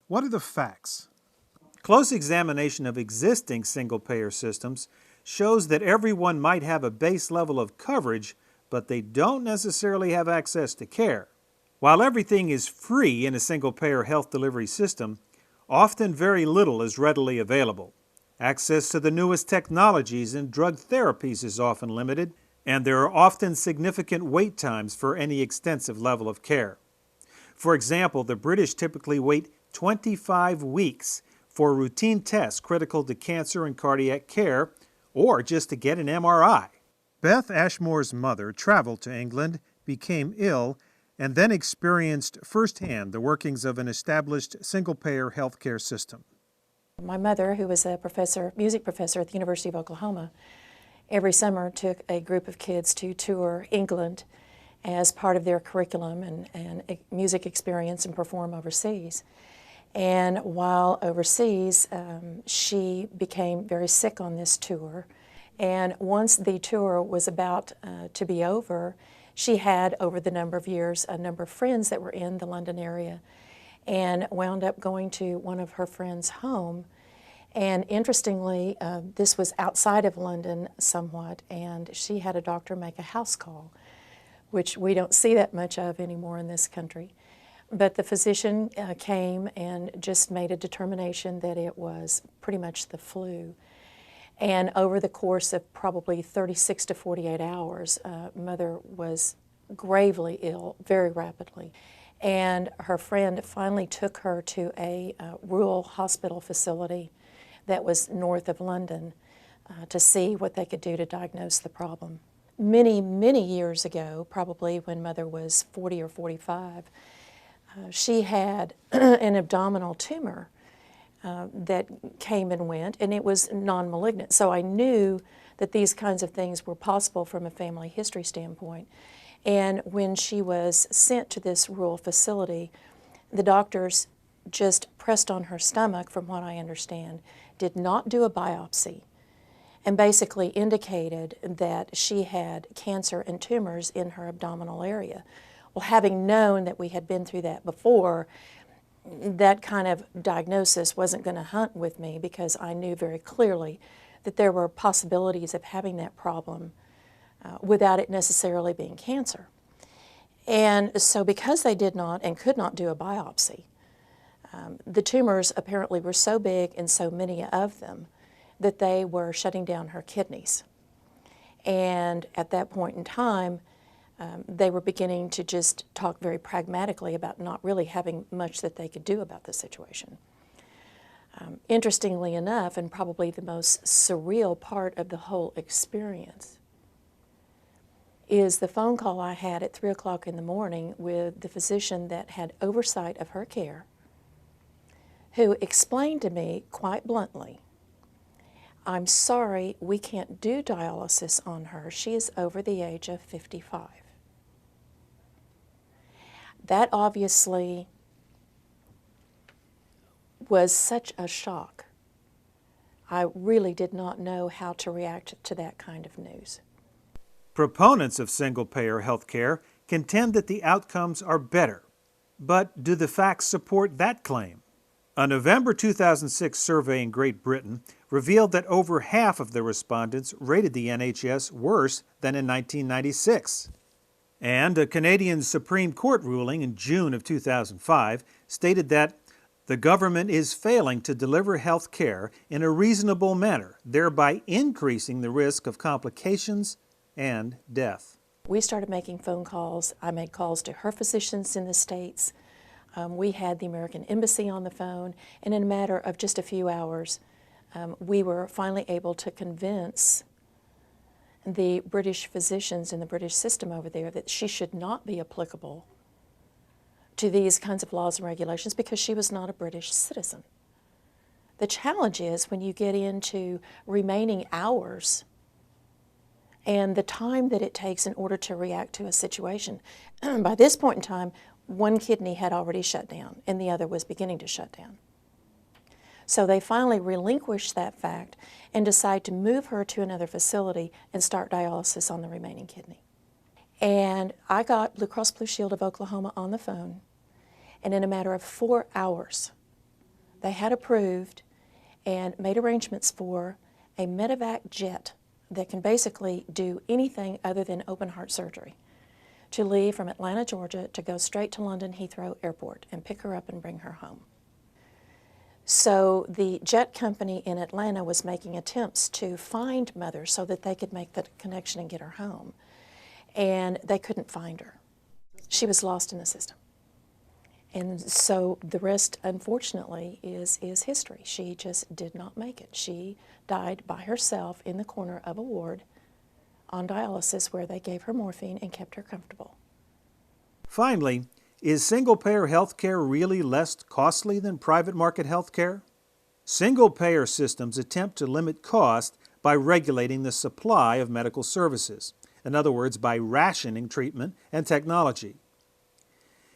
What are the facts? Close examination of existing single-payer systems shows that everyone might have a base level of coverage, but they don't necessarily have access to care. While everything is free in a single-payer health delivery system, often very little is readily available. Access to the newest technologies and drug therapies is often limited, and there are often significant wait times for any extensive level of care. For example, the British typically wait 25 weeks for routine tests critical to cancer and cardiac care, or just to get an MRI. Beth Ashmore's mother traveled to England, became ill, and then experienced firsthand the workings of an established single-payer healthcare system. My mother, who was a music professor at the University of Oklahoma, every summer took a group of kids to tour England as part of their curriculum and music experience and perform overseas. And while overseas, she became very sick on this tour. And once the tour was about to be over, she had, over the number of years, a number of friends that were in the London area and wound up going to one of her friends' home. And interestingly, this was outside of London somewhat, and she had a doctor make a house call, which we don't see that much of anymore in this country. But the physician came and just made a determination that it was pretty much the flu. And over the course of probably 36 to 48 hours, Mother was gravely ill very rapidly. And her friend finally took her to a rural hospital facility that was north of London to see what they could do to diagnose the problem. Many, many years ago, probably when Mother was 40 or 45, she had an abdominal tumor that came and went, and it was non-malignant. So I knew that these kinds of things were possible from a family history standpoint. And when she was sent to this rural facility, the doctors just pressed on her stomach, from what I understand, did not do a biopsy, and basically indicated that she had cancer and tumors in her abdominal area. Well, having known that we had been through that before, that kind of diagnosis wasn't going to hunt with me, because I knew very clearly that there were possibilities of having that problem without it necessarily being cancer. And so because they did not and could not do a biopsy, the tumors apparently were so big and so many of them that they were shutting down her kidneys. And at that point in time, they were beginning to just talk very pragmatically about not really having much that they could do about the situation. Interestingly enough, and probably the most surreal part of the whole experience, is the phone call I had at 3 o'clock in the morning with the physician that had oversight of her care, who explained to me quite bluntly, "I'm sorry, we can't do dialysis on her. She is over the age of 55. That obviously was such a shock. I really did not know how to react to that kind of news. Proponents of single-payer health care contend that the outcomes are better. But do the facts support that claim? A November 2006 survey in Great Britain revealed that over half of the respondents rated the NHS worse than in 1996. And a Canadian Supreme Court ruling in June of 2005 stated that the government is failing to deliver health care in a reasonable manner, thereby increasing the risk of complications and death. We started making phone calls. I made calls to her physicians in the States. We had the American Embassy on the phone, and in a matter of just a few hours, we were finally able to convince the British physicians in the British system over there that she should not be applicable to these kinds of laws and regulations because she was not a British citizen. The challenge is when you get into remaining hours and the time that it takes in order to react to a situation. By this point in time, one kidney had already shut down and the other was beginning to shut down. So they finally relinquished that fact and decide to move her to another facility and start dialysis on the remaining kidney. And I got Blue Cross Blue Shield of Oklahoma on the phone, and in a matter of 4 hours, They had approved and made arrangements for a medevac jet that can basically do anything other than open heart surgery to leave from Atlanta, Georgia, to go straight to London Heathrow Airport and pick her up and bring her home. So the jet company in Atlanta was making attempts to find Mother so that they could make the connection and get her home. And they couldn't find her. She was lost in the system. And so the rest, unfortunately, is history. She just did not make it. She died by herself in the corner of a ward on dialysis where they gave her morphine and kept her comfortable. Finally, is single-payer health care really less costly than private market health care? Single-payer systems attempt to limit cost by regulating the supply of medical services. In other words, by rationing treatment and technology.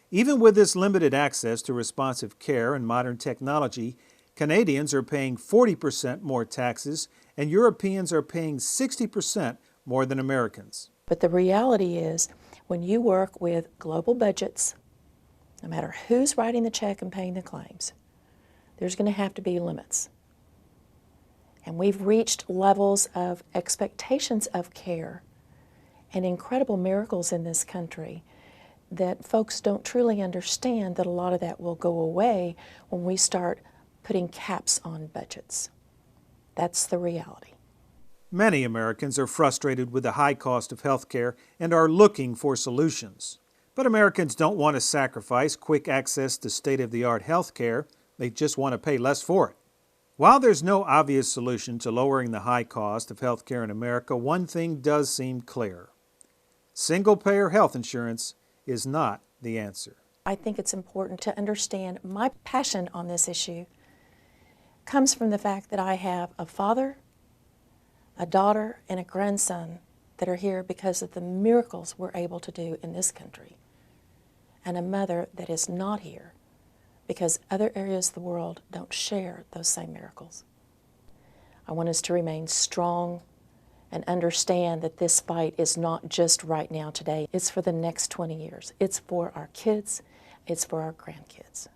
Even with this limited access to responsive care and modern technology, Canadians are paying 40% more taxes and Europeans are paying 60% more than Americans. But the reality is, when you work with global budgets, no matter who's writing the check and paying the claims, there's going to have to be limits. And we've reached levels of expectations of care and incredible miracles in this country that folks don't truly understand that a lot of that will go away when we start putting caps on budgets. That's the reality. Many Americans are frustrated with the high cost of health care and are looking for solutions. But Americans don't want to sacrifice quick access to state-of-the-art health care. They just want to pay less for it. While there's no obvious solution to lowering the high cost of health care in America, one thing does seem clear. Single-payer health insurance is not the answer. I think it's important to understand my passion on this issue comes from the fact that I have a father, a daughter, and a grandson that are here because of the miracles we're able to do in this country, and a mother that is not here because other areas of the world don't share those same miracles. I want us to remain strong and understand that this fight is not just right now today. It's for the next 20 years. It's for our kids. It's for our grandkids.